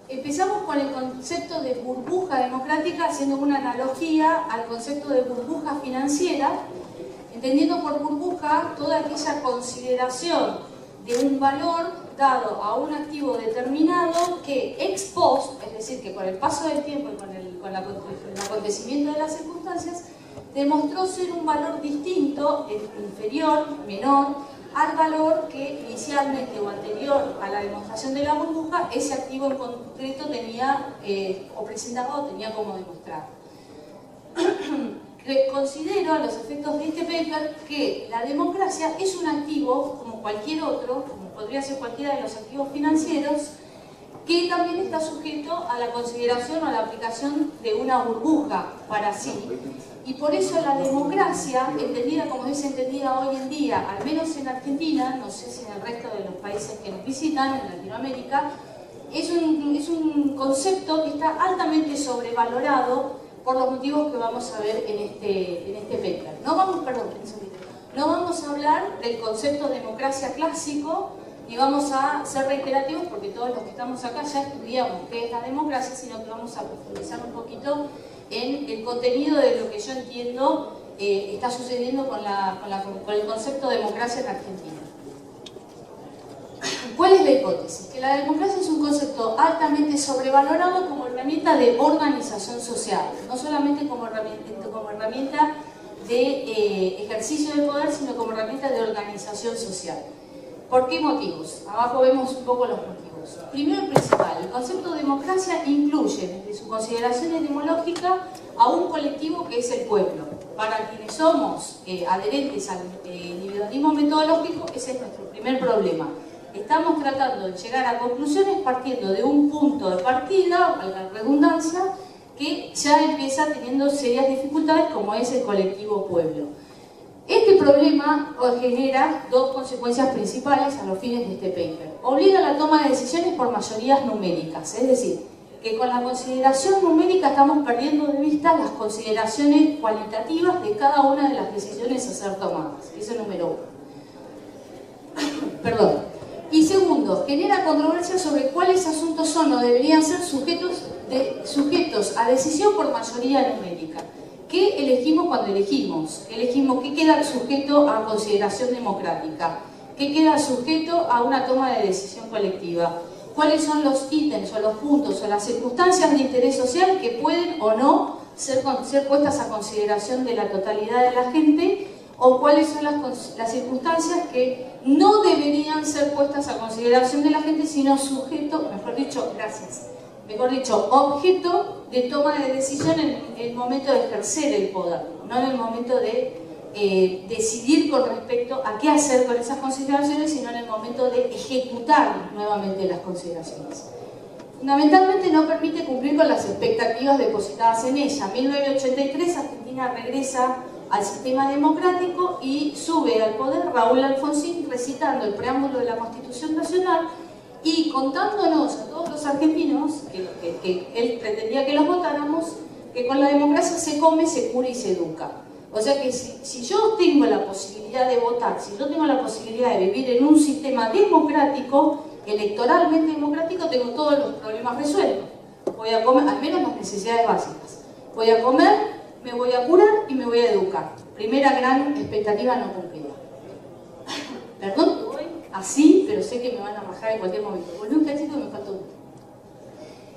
Empezamos con el concepto de burbuja democrática, haciendo una analogía al concepto de burbuja financiera, entendiendo por burbuja toda aquella consideración de un valor dado a un activo determinado que ex post, es decir, que con el paso del tiempo y con el acontecimiento de las circunstancias, demostró ser un valor distinto, inferior, menor, al valor que inicialmente o anterior a la demostración de la burbuja ese activo en concreto tenía o presentaba o tenía como demostrar. Considero a los efectos de este paper que la democracia es un activo como cualquier otro, como podría ser cualquiera de los activos financieros, que también está sujeto a la consideración o a la aplicación de una burbuja para sí. Y por eso la democracia, entendida como es entendida hoy en día, al menos en Argentina, no sé si en el resto de los países que nos visitan, en Latinoamérica, es un concepto que está altamente sobrevalorado por los motivos que vamos a ver en este paper. No vamos a hablar del concepto de democracia clásico, ni vamos a ser reiterativos porque todos los que estamos acá ya estudiamos qué es la democracia, sino que vamos a profundizar un poquito en el contenido de lo que yo entiendo está sucediendo con el concepto de democracia en Argentina. ¿Cuál es la hipótesis? Que la democracia es un concepto altamente sobrevalorado como herramienta de organización social, no solamente como herramienta de ejercicio del poder, sino como herramienta de organización social. ¿Por qué motivos? Abajo vemos un poco los motivos. Primero y principal, el concepto de democracia incluye, desde su consideración etimológica, a un colectivo que es el pueblo. Para quienes somos adherentes al individualismo metodológico, ese es nuestro primer problema. Estamos tratando de llegar a conclusiones partiendo de un punto de partida, valga la redundancia, que ya empieza teniendo serias dificultades, como es el colectivo pueblo. Este problema genera dos consecuencias principales a los fines de este paper. Obliga a la toma de decisiones por mayorías numéricas, es decir, que con la consideración numérica estamos perdiendo de vista las consideraciones cualitativas de cada una de las decisiones a ser tomadas. Eso es número uno. Perdón. Y segundo, genera controversia sobre cuáles asuntos son o deberían ser sujetos a decisión por mayoría numérica. ¿Qué elegimos cuando elegimos? ¿Qué queda sujeto a consideración democrática? ¿Qué queda sujeto a una toma de decisión colectiva? ¿Cuáles son los ítems o los puntos o las circunstancias de interés social que pueden o no ser puestas a consideración de la totalidad de la gente? ¿O cuáles son las circunstancias que no deberían ser puestas a consideración de la gente, sino sujeto, mejor dicho, objeto de toma de decisión en el momento de ejercer el poder, no en el momento de decidir con respecto a qué hacer con esas consideraciones, sino en el momento de ejecutar nuevamente las consideraciones. Fundamentalmente no permite cumplir con las expectativas depositadas en ella. En 1983 Argentina regresa al sistema democrático y sube al poder Raúl Alfonsín recitando el preámbulo de la Constitución Nacional y contándonos a todos los argentinos, que él pretendía que los votáramos, que con la democracia se come, se cura y se educa. O sea que si yo tengo la posibilidad de votar, si yo tengo la posibilidad de vivir en un sistema democrático, electoralmente democrático, tengo todos los problemas resueltos. Voy a comer, al menos las necesidades básicas. Voy a comer, me voy a curar y me voy a educar. Primera gran expectativa no cumplida. Perdón que voy así, pero sé que me van a rajar en cualquier momento. Volví un cachito y me faltó mucho.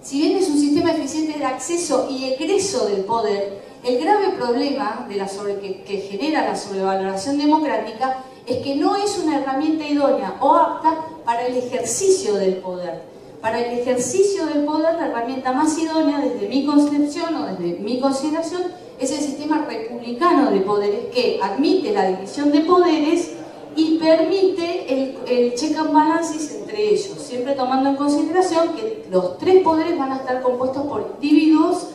Si bien es un sistema eficiente de acceso y egreso del poder, el grave problema que genera la sobrevaloración democrática es que no es una herramienta idónea o apta para el ejercicio del poder. Para el ejercicio del poder, la herramienta más idónea, desde mi concepción o desde mi consideración, es el sistema republicano de poderes que admite la división de poderes y permite el check and balances entre ellos, siempre tomando en consideración que los tres poderes van a estar compuestos por individuos.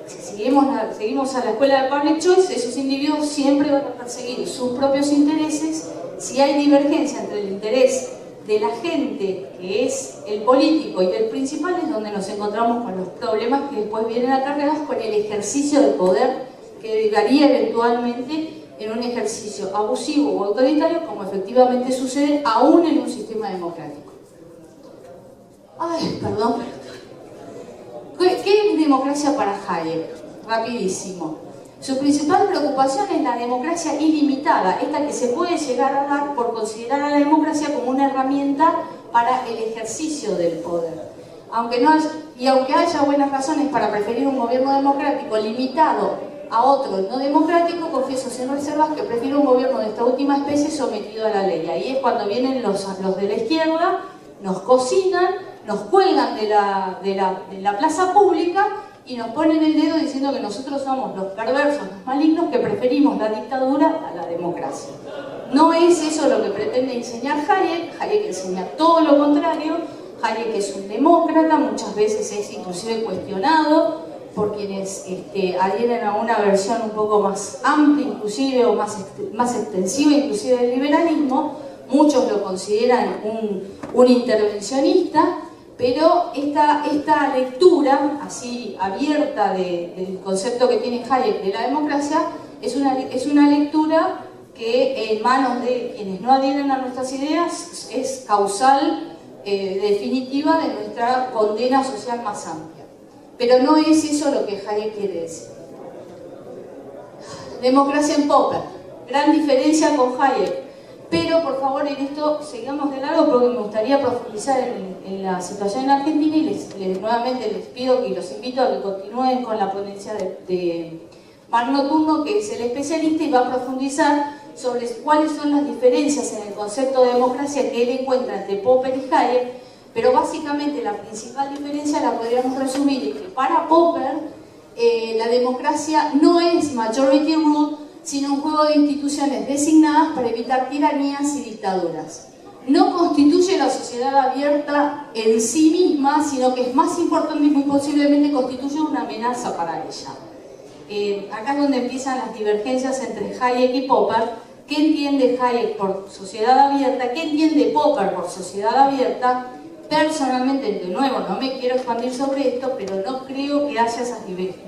Si seguimos a la escuela de Public Choice, esos individuos siempre van a perseguir sus propios intereses. Si hay divergencia entre el interés de la gente, que es el político, y el principal, es donde nos encontramos con los problemas que después vienen acarreados con el ejercicio del poder, que derivaría eventualmente en un ejercicio abusivo o autoritario, como efectivamente sucede aún en un sistema democrático. Ay, perdón. ¿Qué es democracia para Hayek? Rapidísimo. Su principal preocupación es la democracia ilimitada, esta que se puede llegar a dar por considerar a la democracia como una herramienta para el ejercicio del poder. Aunque haya buenas razones para preferir un gobierno democrático limitado a otro no democrático, confieso sin reservas que prefiero un gobierno de esta última especie sometido a la ley. Ahí es cuando vienen los de la izquierda, nos cocinan, nos cuelgan de la plaza pública y nos ponen el dedo diciendo que nosotros somos los perversos, los malignos, que preferimos la dictadura a la democracia. No es eso lo que pretende enseñar Hayek. Hayek enseña todo lo contrario. Hayek es un demócrata, muchas veces es inclusive cuestionado por quienes adhieren a una versión un poco más amplia inclusive o más extensiva inclusive del liberalismo. Muchos lo consideran un intervencionista, pero esta lectura así abierta del concepto que tiene Hayek de la democracia es una lectura que en manos de quienes no adhieren a nuestras ideas es causal definitiva de nuestra condena social más amplia. Pero no es eso lo que Hayek quiere decir. Democracia en Popper, gran diferencia con Hayek. Pero por favor en esto sigamos de largo porque me gustaría profundizar en la situación en Argentina y nuevamente les pido y los invito a que continúen con la ponencia de Magno Turno, que es el especialista y va a profundizar sobre cuáles son las diferencias en el concepto de democracia que él encuentra entre Popper y Hayek, pero básicamente la principal diferencia la podríamos resumir en que para Popper la democracia no es majority rule, sino un juego de instituciones designadas para evitar tiranías y dictaduras. No constituye la sociedad abierta en sí misma, sino que es más importante y muy posiblemente constituye una amenaza para ella. Acá es donde empiezan las divergencias entre Hayek y Popper. ¿Qué entiende Hayek por sociedad abierta? ¿Qué entiende Popper por sociedad abierta? Personalmente, de nuevo, no me quiero expandir sobre esto, pero no creo que haya esas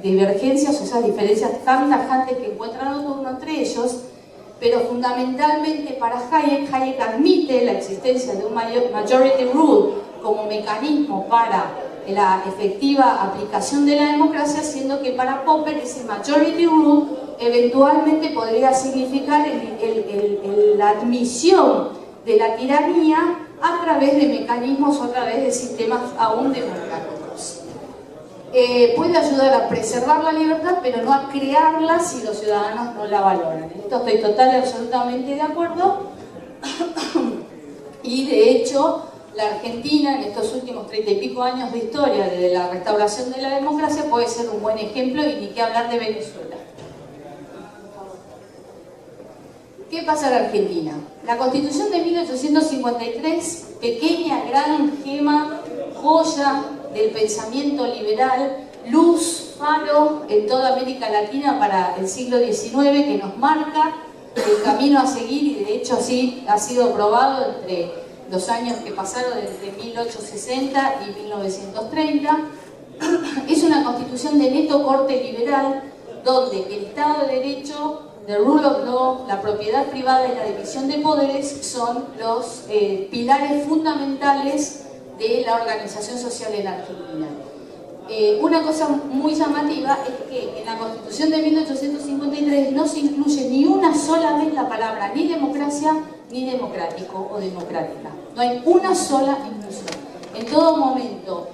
divergencias o esas diferencias tan tajantes que encuentran entre ellos, pero fundamentalmente para Hayek admite la existencia de un majority rule como mecanismo para la efectiva aplicación de la democracia, siendo que para Popper ese majority rule eventualmente podría significar la admisión de la tiranía a través de mecanismos o a través de sistemas aún democráticos. Puede ayudar a preservar la libertad, pero no a crearla si los ciudadanos no la valoran. En esto estoy total y absolutamente de acuerdo. Y de hecho, la Argentina en estos últimos 30 y pico años de historia de la restauración de la democracia puede ser un buen ejemplo, y ni qué hablar de Venezuela. ¿Qué pasa en Argentina? La Constitución de 1853, pequeña, gran gema, joya del pensamiento liberal, luz, faro en toda América Latina para el siglo XIX, que nos marca el camino a seguir, y de hecho así ha sido probado entre los años que pasaron desde 1860 y 1930. Es una constitución de neto corte liberal, donde el Estado de Derecho, the rule of law, la propiedad privada y la división de poderes son los pilares fundamentales de la organización social en Argentina. Una cosa muy llamativa es que en la Constitución de 1853 no se incluye ni una sola vez la palabra ni democracia ni democrático o democrática. No hay una sola inclusión. En todo momento,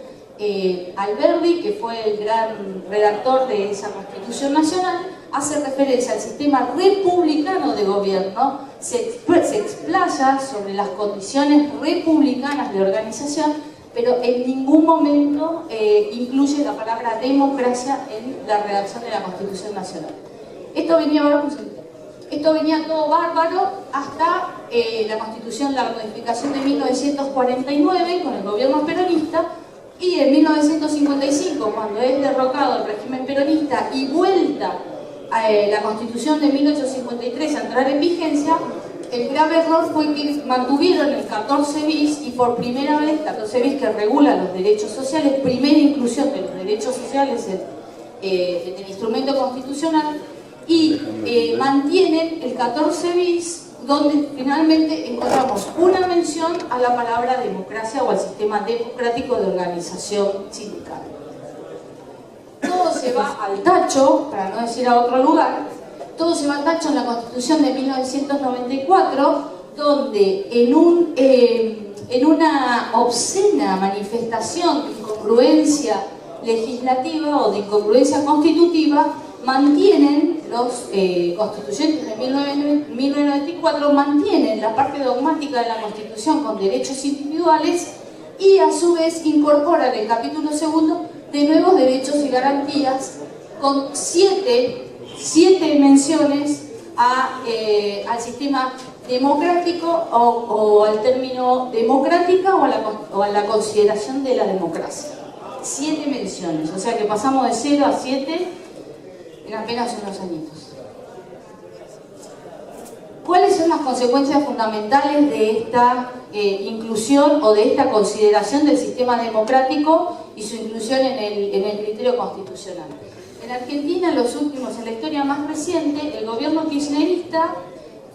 Alberdi, que fue el gran redactor de esa Constitución Nacional, hace referencia al sistema republicano de gobierno, se explaya sobre las condiciones republicanas de organización, pero en ningún momento incluye la palabra democracia en la redacción de la Constitución Nacional. Esto venía todo bárbaro hasta la Constitución, la modificación de 1949 con el gobierno peronista, y en 1955, cuando es derrocado el régimen peronista y vuelta a la Constitución de 1853 a entrar en vigencia, el grave error fue que mantuvieron el 14 bis, y por primera vez, 14 bis que regula los derechos sociales, primera inclusión de los derechos sociales en el instrumento constitucional, y mantienen el 14 bis donde finalmente encontramos una mención a la palabra democracia o al sistema democrático de organización sindical. Todo se va al tacho, para no decir a otro lugar, todo se va al tacho en la Constitución de 1994, donde en una obscena manifestación de incongruencia legislativa o de incongruencia constitutiva, mantienen los constituyentes de 1994, mantienen la parte dogmática de la Constitución con derechos individuales y a su vez incorporan el capítulo segundo de nuevos derechos y garantías con siete menciones al sistema democrático o al término democrática o a la consideración de la democracia. 7 menciones, o sea que pasamos de 0 a 7 en apenas unos añitos. ¿Cuáles son las consecuencias fundamentales de esta inclusión o de esta consideración del sistema democrático y su inclusión en el criterio constitucional? En Argentina, en la historia más reciente, el gobierno kirchnerista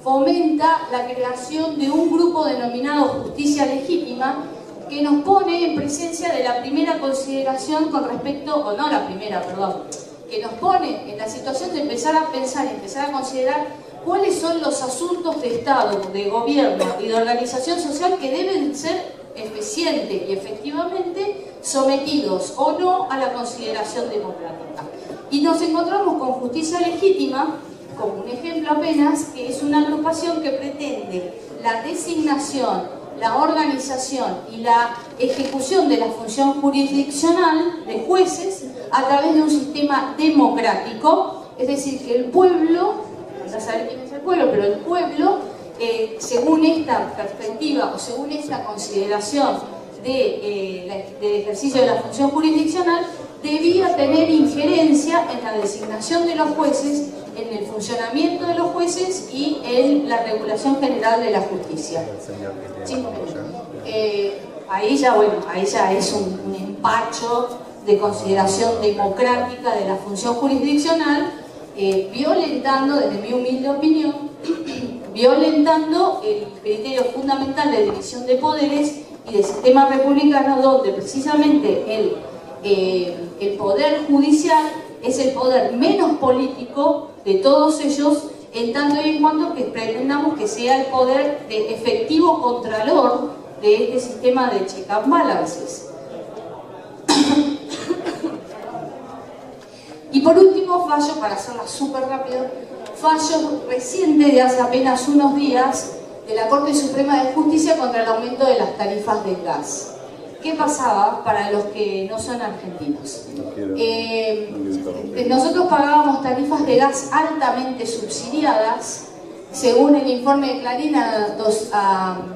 fomenta la creación de un grupo denominado Justicia Legítima, que nos pone en presencia de la primera consideración con respecto, o no la primera, perdón, que nos pone en la situación de empezar a pensar, empezar a considerar cuáles son los asuntos de Estado, de gobierno y de organización social que deben ser eficiente y efectivamente sometidos o no a la consideración democrática. Y nos encontramos con Justicia Legítima, como un ejemplo apenas, que es una agrupación que pretende la designación, la organización y la ejecución de la función jurisdiccional de jueces a través de un sistema democrático, es decir, que el pueblo, no saber quién es el pueblo, pero el pueblo, según esta perspectiva o según esta consideración del ejercicio de la función jurisdiccional, debía tener injerencia en la designación de los jueces, en el funcionamiento de los jueces y en la regulación general de la justicia. Ahí ya es un empacho de consideración democrática de la función jurisdiccional, violentando, desde mi humilde opinión, violentando el criterio fundamental de división de poderes y del sistema republicano, donde precisamente el poder judicial es el poder menos político de todos ellos, en tanto y en cuanto que pretendamos que sea el poder de efectivo contralor de este sistema de check and balances. Y por último, fallo, para hacerla súper rápido, fallo reciente de hace apenas unos días de la Corte Suprema de Justicia contra el aumento de las tarifas del gas. ¿Qué pasaba para los que no son argentinos? Nosotros pagábamos tarifas de gas altamente subsidiadas. Según el informe de Clarín a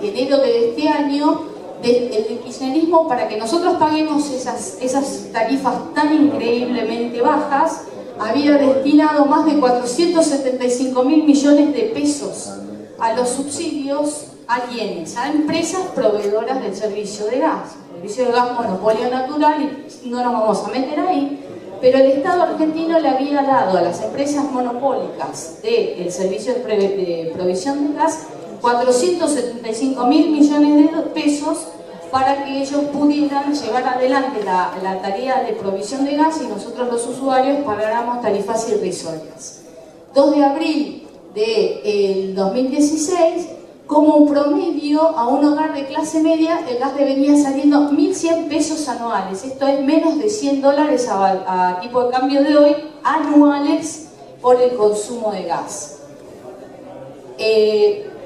enero de este año, el kirchnerismo, para que nosotros paguemos esas tarifas tan increíblemente bajas, había destinado más de 475.000 millones de pesos a los subsidios. ¿A quiénes? A empresas proveedoras del servicio de gas. El servicio de gas monopolio natural, y no nos vamos a meter ahí, pero el Estado argentino le había dado a las empresas monopólicas del servicio de provisión de gas 475.000 millones de pesos para que ellos pudieran llevar adelante la tarea de provisión de gas y nosotros los usuarios pagáramos tarifas irrisorias. 2 de abril del 2016, como un promedio a un hogar de clase media, el gas le venía saliendo 1.100 pesos anuales. Esto es menos de $100 a tipo de cambio de hoy, anuales por el consumo de gas.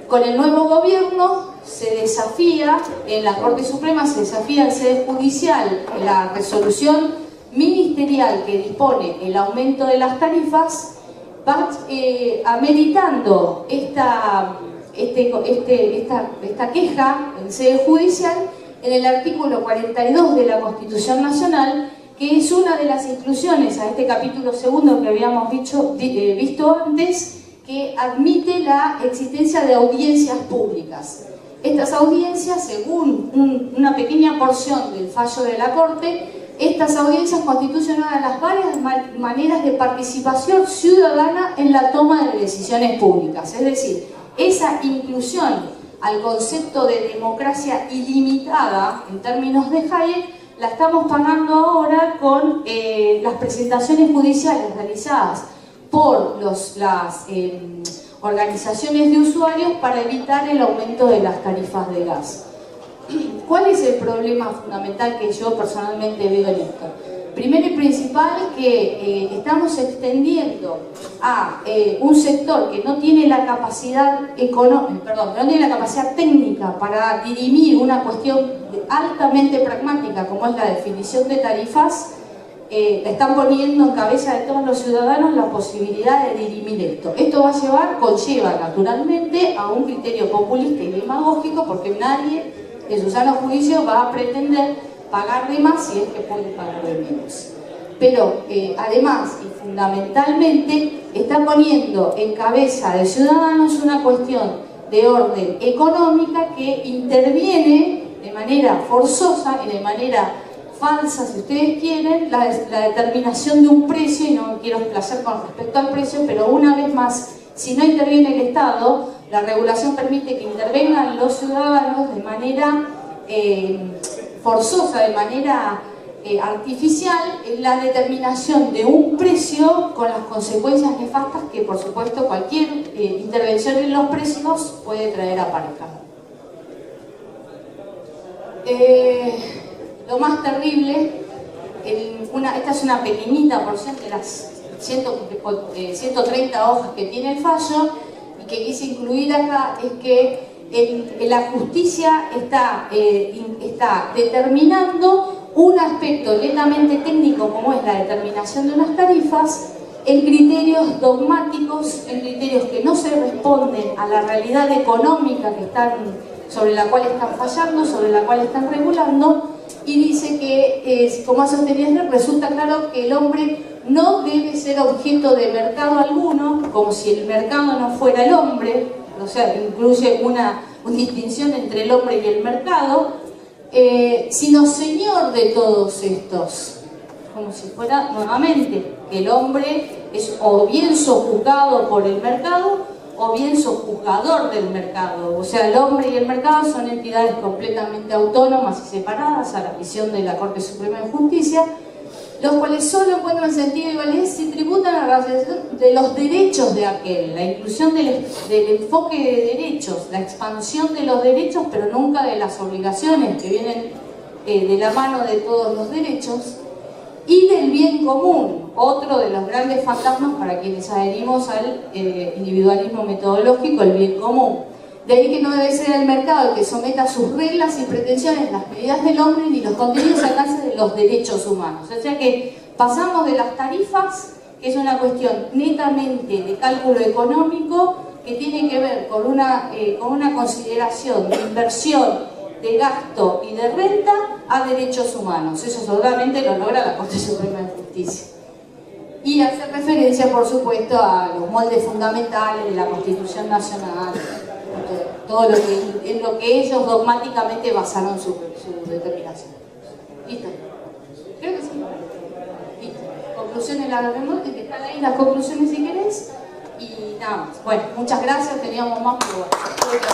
Con el nuevo gobierno se desafía, en la Corte Suprema se desafía en sede judicial la resolución ministerial que dispone el aumento de las tarifas, ameritando esta queja en sede judicial en el artículo 42 de la Constitución Nacional, que es una de las inclusiones a este capítulo segundo que habíamos visto antes, que admite la existencia de audiencias públicas. Estas audiencias, según una pequeña porción del fallo de la Corte, estas audiencias constituyen una de las varias maneras de participación ciudadana en la toma de decisiones públicas. Es decir, esa inclusión al concepto de democracia ilimitada, en términos de Hayek, la estamos pagando ahora con las presentaciones judiciales realizadas por las organizaciones de usuarios para evitar el aumento de las tarifas de gas. ¿Cuál es el problema fundamental que yo personalmente veo en esto? Primero y principal, que estamos extendiendo a un sector que no tiene la capacidad no tiene la capacidad técnica para dirimir una cuestión altamente pragmática como es la definición de tarifas. Le están poniendo en cabeza de todos los ciudadanos la posibilidad de dirimir esto. Esto conlleva naturalmente a un criterio populista y demagógico, porque nadie en su sano juicio va a pretender pagar de más si es que puede pagar de menos. Pero además y fundamentalmente está poniendo en cabeza de ciudadanos una cuestión de orden económica que interviene de manera forzosa y de manera falsa, si ustedes quieren, la determinación de un precio, y no me quiero desplazar con respecto al precio, pero una vez más, si no interviene el Estado, la regulación permite que intervengan los ciudadanos de manera forzosa, de manera artificial, en la determinación de un precio con las consecuencias nefastas que, por supuesto, cualquier intervención en los precios puede traer aparejado. Lo más terrible, esta es una pequeñita porción de las 130 hojas que tiene el fallo, y que quise incluir acá, es que la justicia está determinando un aspecto netamente técnico como es la determinación de unas tarifas en criterios dogmáticos, en criterios que no se responden a la realidad económica sobre la cual están fallando, sobre la cual están regulando, y dice que, como ha sostenido, resulta claro que el hombre no debe ser objeto de mercado alguno, como si el mercado no fuera el hombre, o sea, incluye una distinción entre el hombre y el mercado, sino señor de todos estos, como si fuera nuevamente que el hombre es o bien sojuzgado por el mercado o bien sojuzgador del mercado. O sea, el hombre y el mercado son entidades completamente autónomas y separadas a la visión de la Corte Suprema de Justicia, los cuales solo encuentran sentido y validez si tributan a la realización de los derechos de aquel, la inclusión del enfoque de derechos, la expansión de los derechos, pero nunca de las obligaciones que vienen de la mano de todos los derechos, y del bien común, otro de los grandes fantasmas para quienes adherimos al individualismo metodológico, el bien común. De ahí que no debe ser el mercado el que someta sus reglas y pretensiones, las medidas del hombre, ni los contenidos al alcance de los derechos humanos. O sea que pasamos de las tarifas, que es una cuestión netamente de cálculo económico, que tiene que ver con una consideración de inversión, de gasto y de renta, a derechos humanos. Eso solamente lo logra la Corte Suprema de Justicia. Y hace referencia, por supuesto, a los moldes fundamentales de la Constitución Nacional, todo lo que, en lo que ellos dogmáticamente basaron su determinación. ¿Listo? Creo que sí. Listo. Conclusiones, están ahí las conclusiones si querés. Y nada más. Bueno, muchas gracias. Teníamos más, pero bueno.